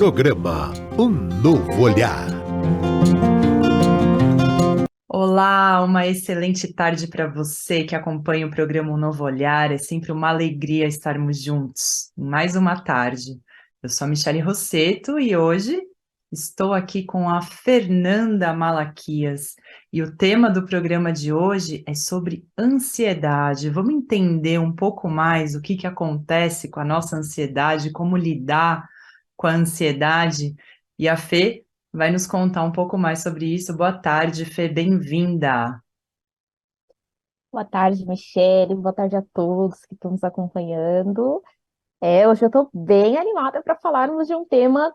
Programa Um Novo Olhar. Olá, uma excelente tarde para você que acompanha o programa Um Novo Olhar. É sempre uma alegria estarmos juntos em mais uma tarde. Eu sou a Michele Rosseto e hoje estou aqui com a Fernanda Malaquias. E o tema do programa de hoje é sobre ansiedade. Vamos entender um pouco mais o que acontece com a nossa ansiedade, como lidar com a ansiedade. E a Fê vai nos contar um pouco mais sobre isso. Boa tarde, Fê, bem-vinda. Boa tarde, Michele. Boa tarde a todos que estão nos acompanhando. Hoje eu estou bem animada para falarmos de um tema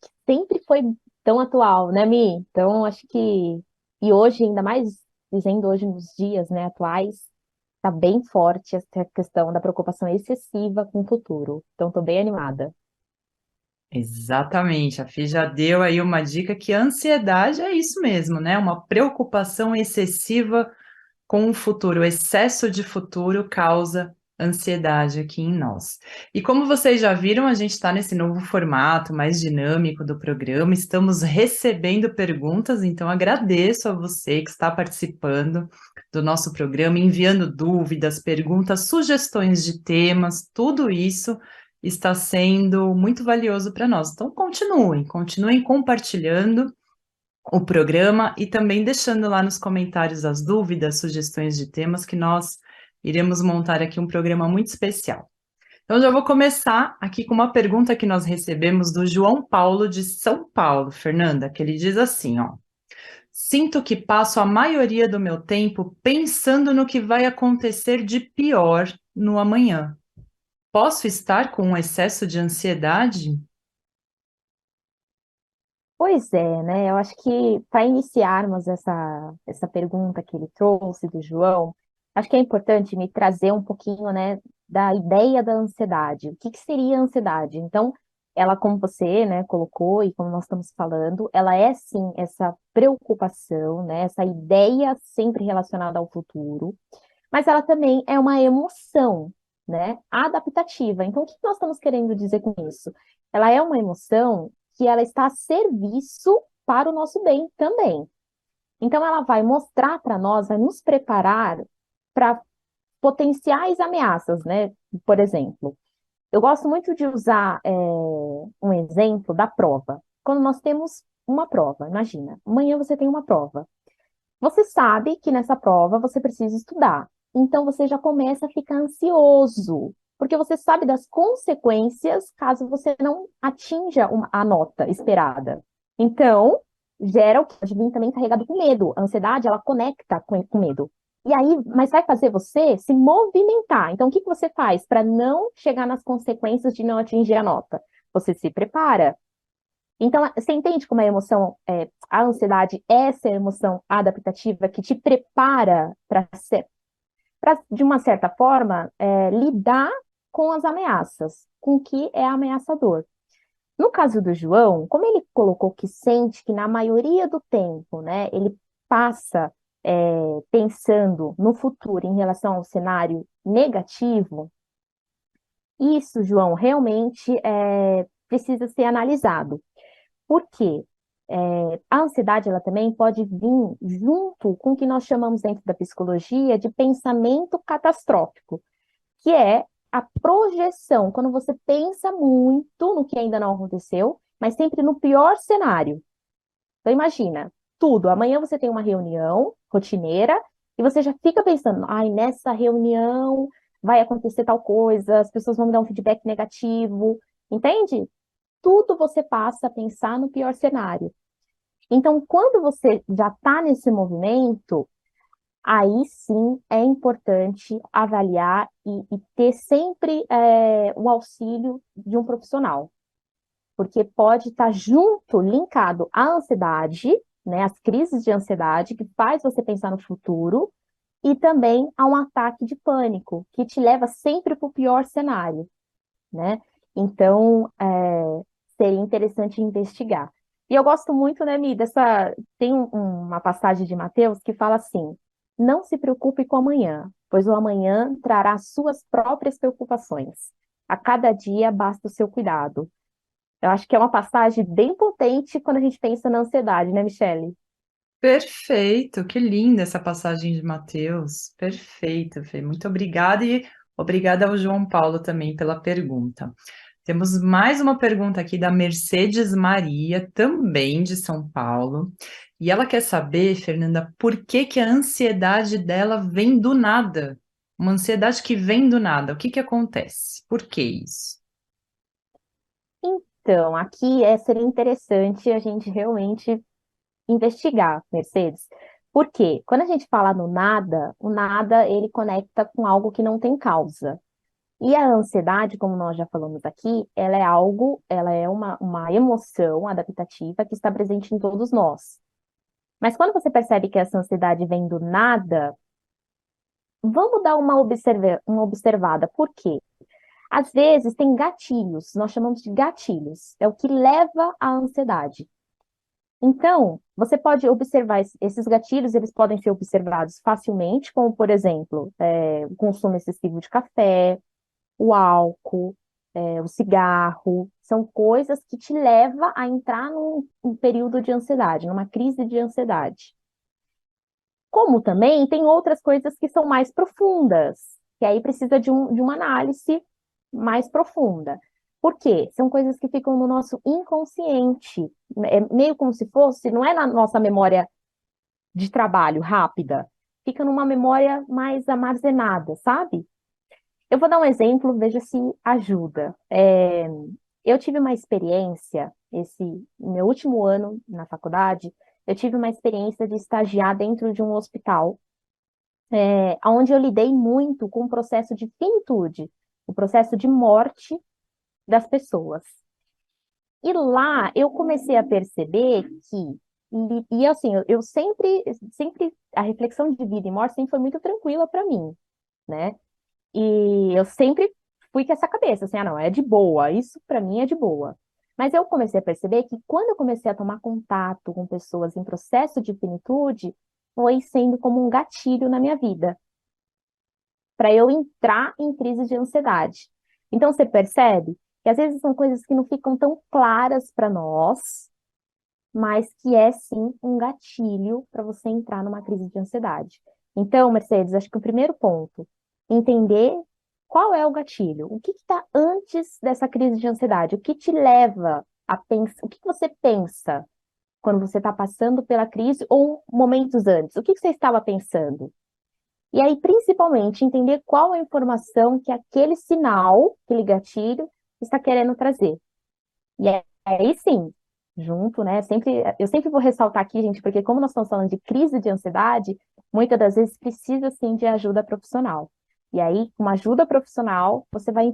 que sempre foi tão atual, né, Mi? Então, acho que, e hoje, ainda mais dizendo hoje nos dias, né, atuais, está bem forte essa questão da preocupação excessiva com o futuro. Então, estou bem animada. Exatamente, a Fê já deu aí uma dica que a ansiedade é isso mesmo, né? Uma preocupação excessiva com o futuro, o excesso de futuro causa ansiedade aqui em nós. E como vocês já viram, a gente está nesse novo formato mais dinâmico do programa, estamos recebendo perguntas, então agradeço a você que está participando do nosso programa, enviando dúvidas, perguntas, sugestões de temas, tudo isso está sendo muito valioso para nós. Então continuem compartilhando o programa e também deixando lá nos comentários as dúvidas, sugestões de temas que nós iremos montar aqui um programa muito especial. Então já vou começar aqui com uma pergunta que nós recebemos do João Paulo de São Paulo, Fernanda, que ele diz assim, ó: Sinto que passo a maioria do meu tempo pensando no que vai acontecer de pior no amanhã. Posso estar com um excesso de ansiedade? Pois é, né? Eu acho que para iniciarmos essa pergunta que ele trouxe do João, acho que é importante me trazer um pouquinho, né, da ideia da ansiedade. O que que seria a ansiedade? Então, ela, como você, né, colocou e como nós estamos falando, ela é sim essa preocupação, né, essa ideia sempre relacionada ao futuro, mas ela também é uma emoção, né, adaptativa. Então, o que nós estamos querendo dizer com isso? Ela é uma emoção que ela está a serviço para o nosso bem também. Então, ela vai mostrar para nós, vai nos preparar para potenciais ameaças, né? Por exemplo, eu gosto muito de usar um exemplo da prova. Quando nós temos uma prova, imagina, amanhã você tem uma prova. Você sabe que nessa prova você precisa estudar. Então você já começa a ficar ansioso, porque você sabe das consequências caso você não atinja a nota esperada. Então, gera o que pode vir também carregado com medo. A ansiedade, ela conecta com medo. E aí, mas vai fazer você se movimentar. Então, o que que você faz para não chegar nas consequências de não atingir a nota? Você se prepara. Então, você entende como a emoção, a ansiedade é essa emoção adaptativa que te prepara para ser, de uma certa forma, lidar com as ameaças, com o que é ameaçador. No caso do João, como ele colocou que sente que na maioria do tempo, né, ele passa pensando no futuro em relação ao cenário negativo, isso, João, realmente precisa ser analisado. Por quê? A ansiedade ela também pode vir junto com o que nós chamamos dentro da psicologia de pensamento catastrófico, que é a projeção, quando você pensa muito no que ainda não aconteceu, mas sempre no pior cenário. Então imagina, tudo, amanhã você tem uma reunião rotineira e você já fica pensando, ai, nessa reunião vai acontecer tal coisa, as pessoas vão me dar um feedback negativo, entende? Tudo você passa a pensar no pior cenário. Então, quando você já está nesse movimento, aí sim é importante avaliar e ter sempre o auxílio de um profissional, porque pode estar junto, linkado à ansiedade, né, às crises de ansiedade, que faz você pensar no futuro, e também a um ataque de pânico, que te leva sempre para o pior cenário, né? Então, seria interessante investigar. E eu gosto muito, né, Mi, tem uma passagem de Mateus que fala assim: não se preocupe com o amanhã, pois o amanhã trará suas próprias preocupações. A cada dia basta o seu cuidado. Eu acho que é uma passagem bem potente quando a gente pensa na ansiedade, né, Michele? Perfeito, que linda essa passagem de Mateus. Perfeito, Fê. Muito obrigada e obrigada ao João Paulo também pela pergunta. Temos mais uma pergunta aqui da Mercedes Maria, também de São Paulo. E ela quer saber, Fernanda, por que que a ansiedade dela vem do nada? Uma ansiedade que vem do nada. O que que acontece? Por que isso? Então, aqui seria interessante a gente realmente investigar, Mercedes. Por quê? Quando a gente fala no nada, o nada ele conecta com algo que não tem causa. E a ansiedade, como nós já falamos aqui, ela é uma emoção adaptativa que está presente em todos nós. Mas quando você percebe que essa ansiedade vem do nada, vamos dar uma observada. Por quê? Às vezes tem gatilhos, nós chamamos de gatilhos, é o que leva à ansiedade. Então, você pode observar esses gatilhos, eles podem ser observados facilmente, como, por exemplo, o consumo excessivo de café, o álcool, o cigarro, são coisas que te levam a entrar num período de ansiedade, numa crise de ansiedade. Como também tem outras coisas que são mais profundas, que aí precisa de uma análise mais profunda. Por quê? São coisas que ficam no nosso inconsciente. É meio como se fosse, não é na nossa memória de trabalho rápida, fica numa memória mais armazenada, sabe? Eu vou dar um exemplo, veja se ajuda. Eu tive uma experiência, esse meu último ano na faculdade, eu tive uma experiência de estagiar dentro de um hospital, onde eu lidei muito com o processo de finitude, o processo de morte das pessoas. E lá eu comecei a perceber que, e assim, eu sempre, a reflexão de vida e morte sempre foi muito tranquila para mim, né? E eu sempre fui com essa cabeça, assim, não, é de boa, isso para mim é de boa. Mas eu comecei a perceber que quando eu comecei a tomar contato com pessoas em processo de finitude, foi sendo como um gatilho na minha vida, para eu entrar em crise de ansiedade. Então você percebe que às vezes são coisas que não ficam tão claras para nós, mas que é sim um gatilho para você entrar numa crise de ansiedade. Então, Mercedes, acho que o primeiro ponto, entender qual é o gatilho, o que está antes dessa crise de ansiedade, o que te leva a pensar, o que você pensa quando você está passando pela crise ou momentos antes, o que você estava pensando? E aí, principalmente, entender qual é a informação que aquele sinal, aquele gatilho, está querendo trazer. E aí sim, junto, né? Eu sempre vou ressaltar aqui, gente, porque como nós estamos falando de crise de ansiedade, muitas das vezes precisa sim de ajuda profissional. E aí, com uma ajuda profissional, você vai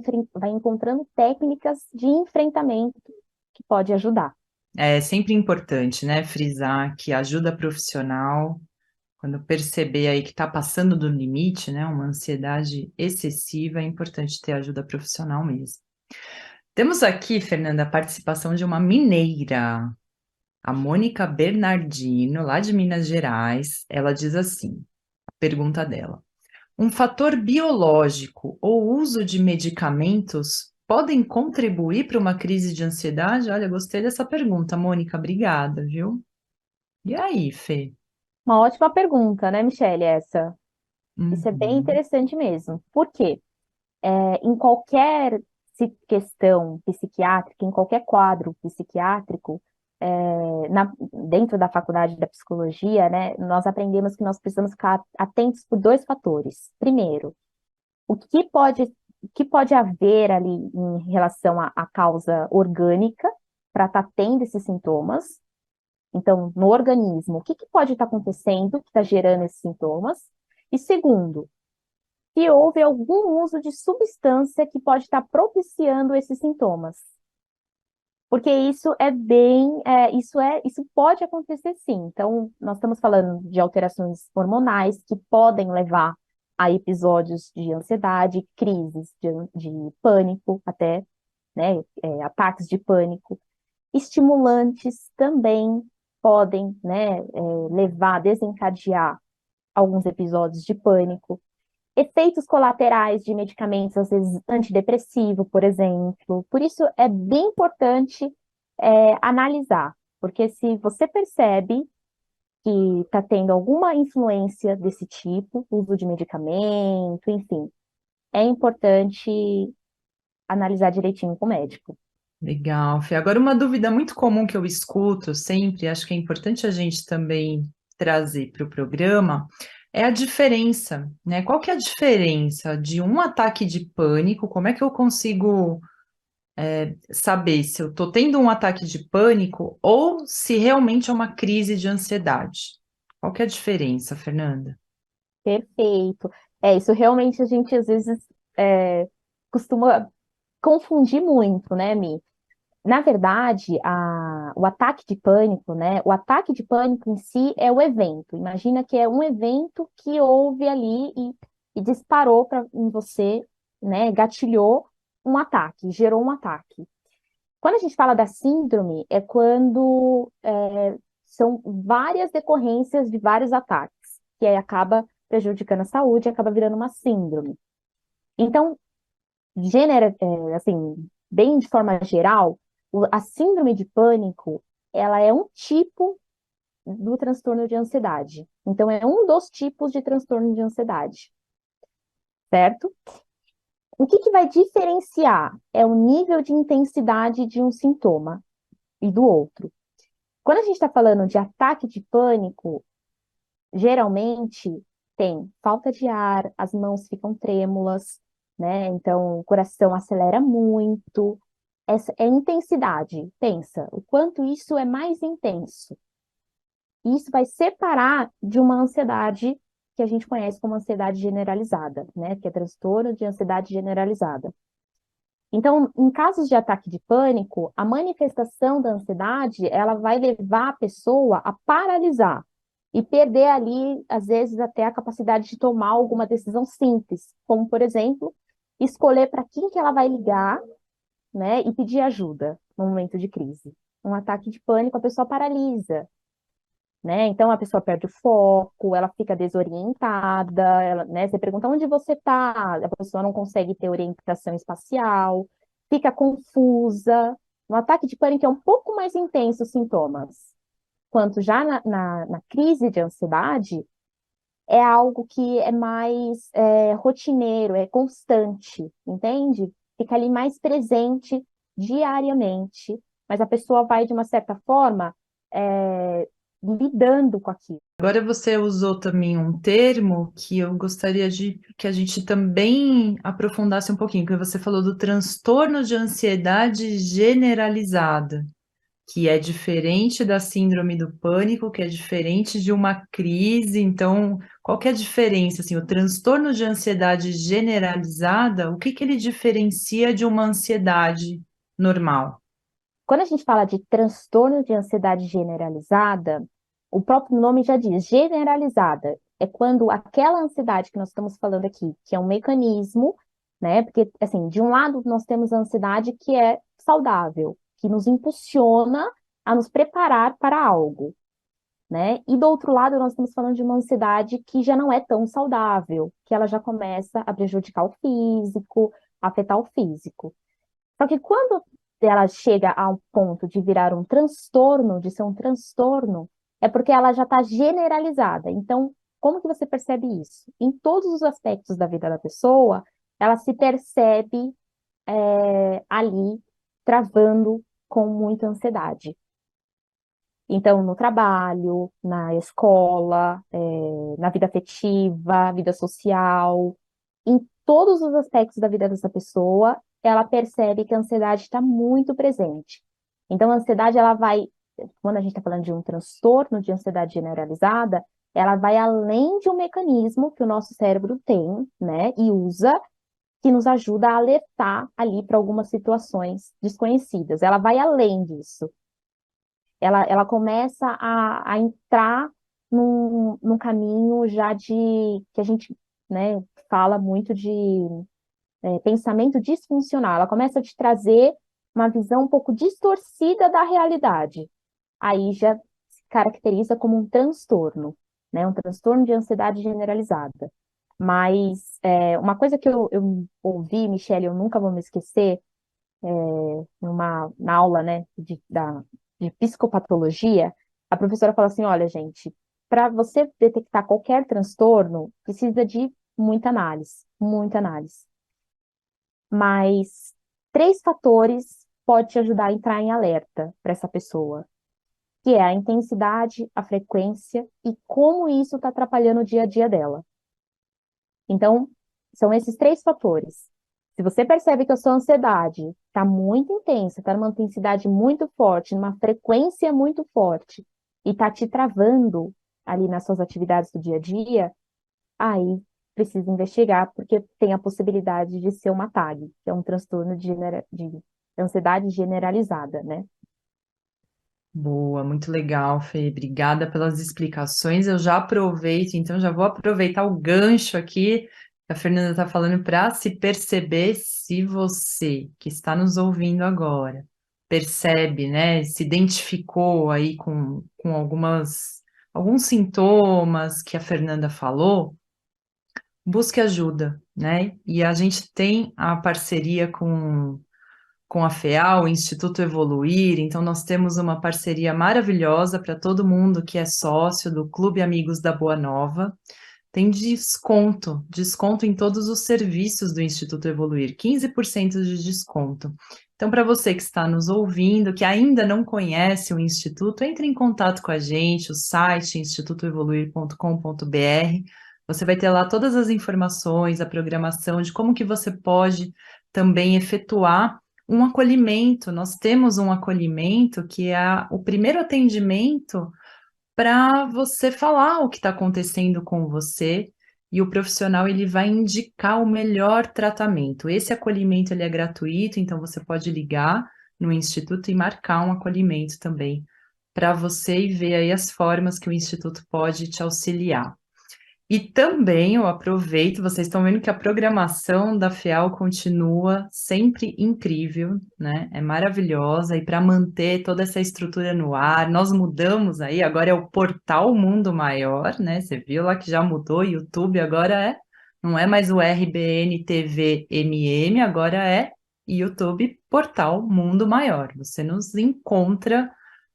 encontrando técnicas de enfrentamento que pode ajudar. É sempre importante, né, frisar que ajuda profissional, quando perceber aí que está passando do limite, né, uma ansiedade excessiva, é importante ter ajuda profissional mesmo. Temos aqui, Fernanda, a participação de uma mineira, a Mônica Bernardino, lá de Minas Gerais. Ela diz assim, a pergunta dela: um fator biológico ou uso de medicamentos podem contribuir para uma crise de ansiedade? Olha, gostei dessa pergunta, Mônica, obrigada, viu? E aí, Fê? Uma ótima pergunta, né, Michele, essa? Isso é bem Uhum. interessante mesmo. Por quê? Em qualquer questão psiquiátrica, em qualquer quadro psiquiátrico, dentro da faculdade da psicologia, né, nós aprendemos que nós precisamos ficar atentos por dois fatores. Primeiro, o que pode haver ali em relação à causa orgânica para estar tendo esses sintomas. Então, no organismo, o que pode estar acontecendo que está gerando esses sintomas? E segundo, se houve algum uso de substância que pode estar propiciando esses sintomas. Porque isso pode acontecer sim. Então, nós estamos falando de alterações hormonais que podem levar a episódios de ansiedade, crises de pânico até, né, ataques de pânico. Estimulantes também podem, né, levar, desencadear alguns episódios de pânico. efeitos colaterais de medicamentos, às vezes antidepressivo, por exemplo. Por isso é bem importante analisar, porque se você percebe que está tendo alguma influência desse tipo, uso de medicamento, enfim, é importante analisar direitinho com o médico. Legal, Fê. Agora, uma dúvida muito comum que eu escuto sempre, acho que é importante a gente também trazer para o programa, é a diferença, né? Qual que é a diferença de um ataque de pânico? Como é que eu consigo saber se eu estou tendo um ataque de pânico ou se realmente é uma crise de ansiedade? Qual que é a diferença, Fernanda? Perfeito. Isso realmente a gente às vezes costuma confundir muito, né, Mi? Na verdade, o ataque de pânico, né? O ataque de pânico em si é o evento. Imagina que é um evento que houve ali e disparou em você, né? Gatilhou um ataque, gerou um ataque. Quando a gente fala da síndrome, é quando são várias decorrências de vários ataques, que aí acaba prejudicando a saúde e acaba virando uma síndrome. Então, assim, bem de forma geral, a síndrome de pânico, ela é um tipo do transtorno de ansiedade. Então, é um dos tipos de transtorno de ansiedade, certo? O que vai diferenciar é o nível de intensidade de um sintoma e do outro. Quando a gente está falando de ataque de pânico, geralmente tem falta de ar, as mãos ficam trêmulas, né? Então, o coração acelera muito. Essa é intensidade. Pensa, o quanto isso é mais intenso. Isso vai separar de uma ansiedade que a gente conhece como ansiedade generalizada, né? Que é transtorno de ansiedade generalizada. Então, em casos de ataque de pânico, a manifestação da ansiedade, ela vai levar a pessoa a paralisar e perder ali, às vezes, até a capacidade de tomar alguma decisão simples, como, por exemplo, escolher para quem que ela vai ligar, né, e pedir ajuda no momento de crise. Um ataque de pânico, a pessoa paralisa, né? Então a pessoa perde o foco, ela fica desorientada, né? Você pergunta onde você está, a pessoa não consegue ter orientação espacial, fica confusa. Um ataque de pânico é um pouco mais intenso os sintomas, quanto já na crise de ansiedade é algo que é mais rotineiro, é constante, entende? Fica ali mais presente diariamente, mas a pessoa vai, de uma certa forma, lidando com aquilo. Agora você usou também um termo que eu gostaria de que a gente também aprofundasse um pouquinho, que você falou do transtorno de ansiedade generalizada, que é diferente da síndrome do pânico, que é diferente de uma crise. Então, qual que é a diferença? Assim, o transtorno de ansiedade generalizada, o que que ele diferencia de uma ansiedade normal? Quando a gente fala de transtorno de ansiedade generalizada, o próprio nome já diz, generalizada. É quando aquela ansiedade que nós estamos falando aqui, que é um mecanismo, né? Porque, assim, de um lado nós temos a ansiedade que é saudável, que nos impulsiona a nos preparar para algo, né? E do outro lado nós estamos falando de uma ansiedade que já não é tão saudável, que ela já começa a prejudicar o físico, afetar o físico. Só que quando ela chega ao ponto de virar um transtorno, de ser um transtorno, é porque ela já está generalizada. Então, como que você percebe isso? Em todos os aspectos da vida da pessoa, ela se percebe ali travando com muita ansiedade. Então, no trabalho, na escola, na vida afetiva, vida social, em todos os aspectos da vida dessa pessoa, ela percebe que a ansiedade está muito presente. Então, a ansiedade, ela vai, quando a gente está falando de um transtorno de ansiedade generalizada, ela vai além de um mecanismo que o nosso cérebro tem, né, e usa, que nos ajuda a alertar ali para algumas situações desconhecidas. Ela vai além disso. Ela começa a entrar num caminho já de, que a gente, né, fala muito de pensamento disfuncional. Ela começa a te trazer uma visão um pouco distorcida da realidade. Aí já se caracteriza como um transtorno, né? Um transtorno de ansiedade generalizada. Mas uma coisa que eu ouvi, Michele, eu nunca vou me esquecer, na aula, né, de psicopatologia, a professora fala assim, olha, gente, para você detectar qualquer transtorno, precisa de muita análise, muita análise. Mas 3 fatores podem te ajudar a entrar em alerta para essa pessoa, que é a intensidade, a frequência e como isso está atrapalhando o dia a dia dela. Então, são esses 3 fatores. Se você percebe que a sua ansiedade está muito intensa, está numa intensidade muito forte, numa frequência muito forte, e está te travando ali nas suas atividades do dia a dia, aí precisa investigar, porque tem a possibilidade de ser uma TAG, que é um transtorno de ansiedade generalizada, né? Boa, muito legal, Fê. Obrigada pelas explicações. Eu já aproveito, então já vou aproveitar o gancho aqui que a Fernanda está falando para se perceber se você que está nos ouvindo agora percebe, né, se identificou aí com alguns sintomas que a Fernanda falou, busque ajuda, né? E a gente tem a parceria com a FEAL, o Instituto Evoluir, então nós temos uma parceria maravilhosa para todo mundo que é sócio do Clube Amigos da Boa Nova. Tem desconto em todos os serviços do Instituto Evoluir, 15% de desconto. Então, para você que está nos ouvindo, que ainda não conhece o Instituto, entre em contato com a gente, o site institutoevoluir.com.br. Você vai ter lá todas as informações, a programação de como que você pode também efetuar um acolhimento. Nós temos um acolhimento que é o primeiro atendimento para você falar o que está acontecendo com você e o profissional ele vai indicar o melhor tratamento. Esse acolhimento ele é gratuito, então você pode ligar no Instituto e marcar um acolhimento também para você e ver aí as formas que o Instituto pode te auxiliar. E também eu aproveito, vocês estão vendo que a programação da FEAL continua sempre incrível, né? É maravilhosa e para manter toda essa estrutura no ar, nós mudamos aí, agora é o Portal Mundo Maior, né? Você viu lá que já mudou, YouTube agora não é mais o RBN TV MM, agora é YouTube Portal Mundo Maior. Você nos encontra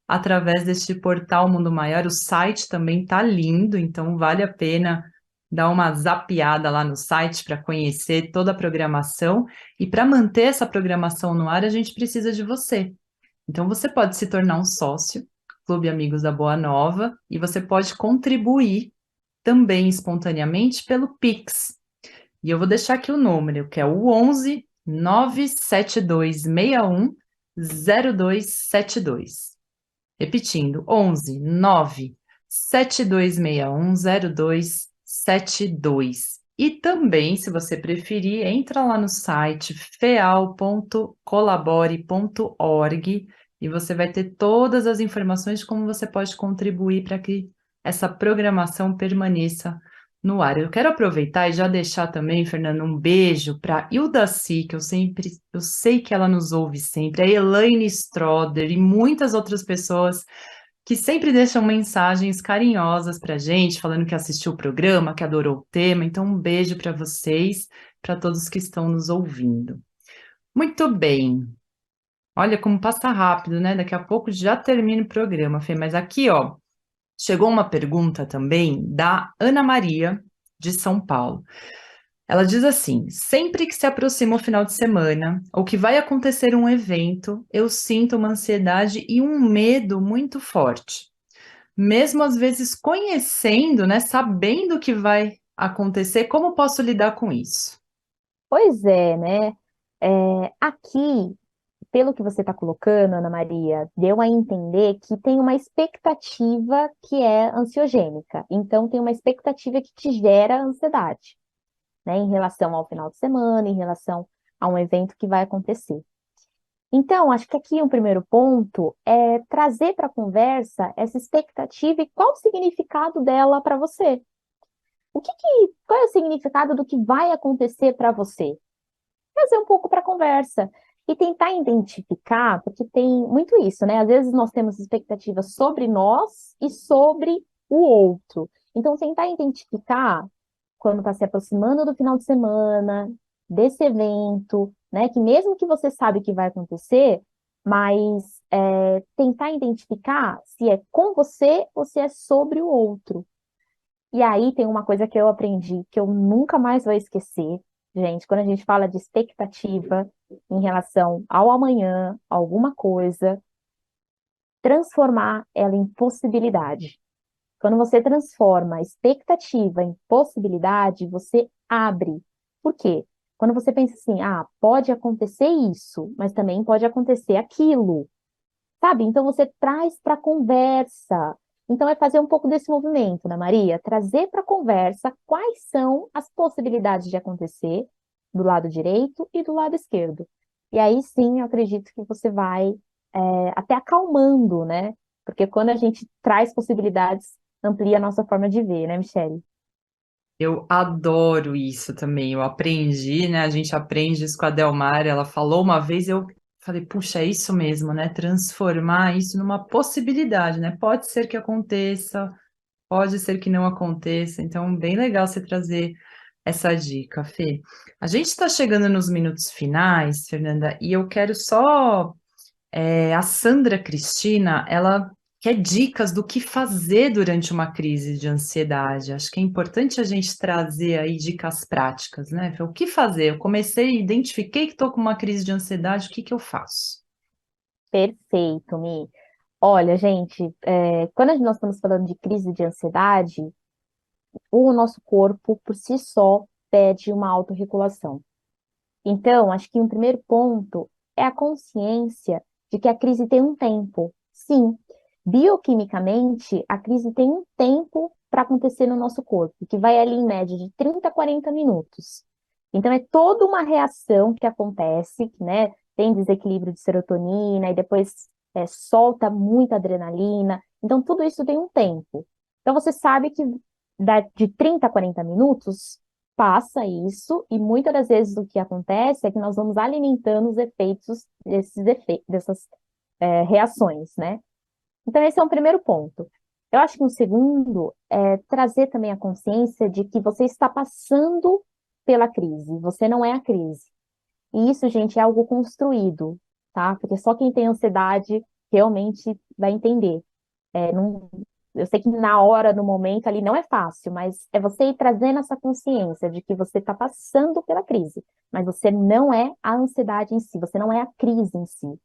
através deste portal Mundo Maior. O site também tá lindo, então vale a pena dar uma zapeada lá no site para conhecer toda a programação. E para manter essa programação no ar, a gente precisa de você. Então você pode se tornar um sócio, Clube Amigos da Boa Nova, e você pode contribuir também espontaneamente pelo Pix. E eu vou deixar aqui o número, que é o 11 97261 0272. Repetindo, 11 9 7261 0272. E também, se você preferir, entra lá no site feal.colabore.org e você vai ter todas as informações de como você pode contribuir para que essa programação permaneça no ar. Eu quero aproveitar e já deixar também, Fernando, um beijo para Ildaci, que eu sei que ela nos ouve sempre, a Elaine Stroder e muitas outras pessoas que sempre deixam mensagens carinhosas para a gente, falando que assistiu o programa, que adorou o tema. Então, um beijo para vocês, para todos que estão nos ouvindo. Muito bem. Olha como passa rápido, né? Daqui a pouco já termina o programa, Fê. Mas aqui, ó, chegou uma pergunta também da Ana Maria, de São Paulo. Ela diz assim: sempre que se aproxima o final de semana ou que vai acontecer um evento, eu sinto uma ansiedade e um medo muito forte. Mesmo às vezes conhecendo, né, sabendo o que vai acontecer, como posso lidar com isso? Pois é, né? Aqui, pelo que você está colocando, Ana Maria, deu a entender que tem uma expectativa que é ansiogênica. Então, tem uma expectativa que te gera ansiedade, né, em relação ao final de semana, em relação a um evento que vai acontecer. Então, acho que aqui um primeiro ponto é trazer para a conversa essa expectativa e qual o significado dela para você. Qual é o significado do que vai acontecer para você? Trazer um pouco para a conversa e tentar identificar, porque tem muito isso, né? Às vezes nós temos expectativas sobre nós e sobre o outro. Então, tentar identificar quando está se aproximando do final de semana, desse evento, né? Que mesmo que você sabe que vai acontecer, mas tentar identificar se é com você ou se é sobre o outro. E aí tem uma coisa que eu aprendi, que eu nunca mais vou esquecer, gente, quando a gente fala de expectativa em relação ao amanhã, alguma coisa, transformar ela em possibilidade. Quando você transforma a expectativa em possibilidade, você abre. Por quê? Quando você pensa assim, pode acontecer isso, mas também pode acontecer aquilo, sabe? Então você traz para a conversa. Então é fazer um pouco desse movimento, né, Maria? Trazer para a conversa quais são as possibilidades de acontecer do lado direito e do lado esquerdo. E aí sim, eu acredito que você vai até acalmando, né? Porque quando a gente traz possibilidades, amplia a nossa forma de ver, né, Michele? Eu adoro isso também. Eu aprendi, né? A gente aprende isso com a Delmar. Ela falou uma vez, eu falei, puxa, é isso mesmo, né? Transformar isso numa possibilidade, né? Pode ser que aconteça, pode ser que não aconteça. Então, bem legal você trazer essa dica, Fê. A gente está chegando nos minutos finais, Fernanda, e eu quero só. A Sandra Cristina, ela quer dicas do que fazer durante uma crise de ansiedade. Acho que é importante a gente trazer aí dicas práticas, né? O que fazer? Eu comecei, identifiquei que estou com uma crise de ansiedade, o que que eu faço? Perfeito, Mi. Olha, gente, quando nós estamos falando de crise de ansiedade, o nosso corpo, por si só, pede uma autorregulação. Então, acho que um primeiro ponto é a consciência de que a crise tem um tempo. Sim, bioquimicamente, a crise tem um tempo para acontecer no nosso corpo, que vai ali em média de 30 a 40 minutos. Então, é toda uma reação que acontece, né? Tem desequilíbrio de serotonina e depois solta muita adrenalina. Então, tudo isso tem um tempo. Então, você sabe que de 30 a 40 minutos passa isso, e muitas das vezes o que acontece é que nós vamos alimentando os efeitos dessas reações, né? Então, esse é um primeiro ponto. Eu acho que um segundo é trazer também a consciência de que você está passando pela crise, você não é a crise. E isso, gente, é algo construído, tá? Porque só quem tem ansiedade realmente vai entender. Eu sei que na hora, no momento ali não é fácil, mas é você ir trazendo essa consciência de que você está passando pela crise, mas você não é a ansiedade em si, você não é a crise em si.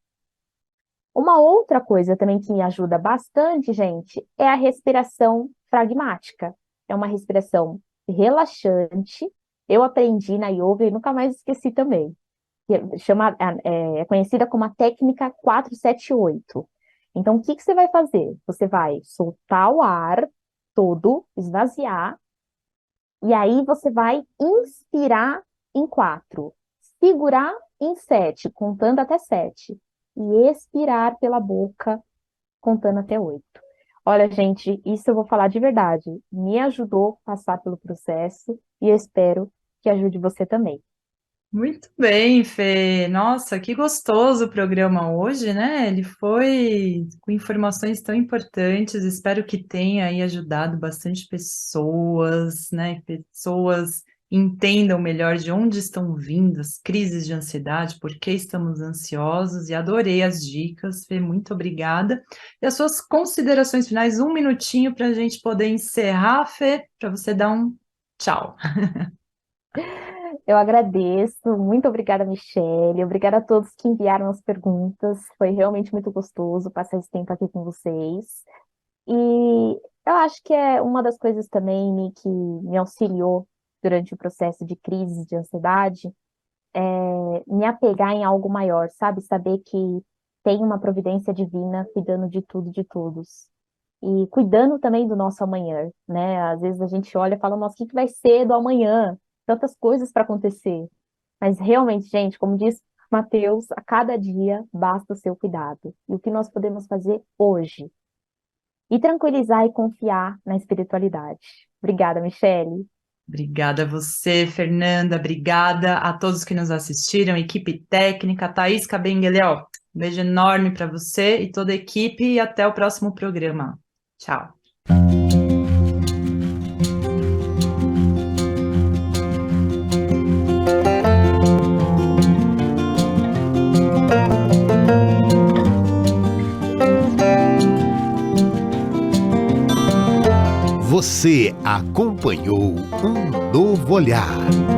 Uma outra coisa também que me ajuda bastante, gente, é a respiração pragmática. É uma respiração relaxante. Eu aprendi na yoga e nunca mais esqueci também. É conhecida como a técnica 4-7-8. Então, o que que você vai fazer? Você vai soltar o ar todo, esvaziar, e aí você vai inspirar em 4, segurar em 7, contando até 7, e expirar pela boca, contando até 8. Olha, gente, isso eu vou falar de verdade. Me ajudou a passar pelo processo e eu espero que ajude você também. Muito bem, Fê. Nossa, que gostoso o programa hoje, né? Ele foi com informações tão importantes. Espero que tenha aí ajudado bastante pessoas, né? Pessoas entendam melhor de onde estão vindo as crises de ansiedade, por que estamos ansiosos, e adorei as dicas, Fê. Muito obrigada. E as suas considerações finais, um minutinho para a gente poder encerrar, Fê, para você dar um tchau. Eu agradeço, muito obrigada, Michele, obrigada a todos que enviaram as perguntas, foi realmente muito gostoso passar esse tempo aqui com vocês. E eu acho que é uma das coisas também que me auxiliou durante o processo de crise, de ansiedade, me apegar em algo maior, sabe? Saber que tem uma providência divina cuidando de tudo, de todos. E cuidando também do nosso amanhã, né? Às vezes a gente olha e fala, nossa, o que que vai ser do amanhã? Tantas coisas para acontecer. Mas realmente, gente, como diz Mateus, a cada dia basta o seu cuidado. E o que nós podemos fazer hoje? E tranquilizar e confiar na espiritualidade. Obrigada, Michele. Obrigada a você, Fernanda. Obrigada a todos que nos assistiram, equipe técnica, Thaís Cabenguele, beijo enorme para você e toda a equipe e até o próximo programa. Tchau. Você acompanhou Um Novo Olhar.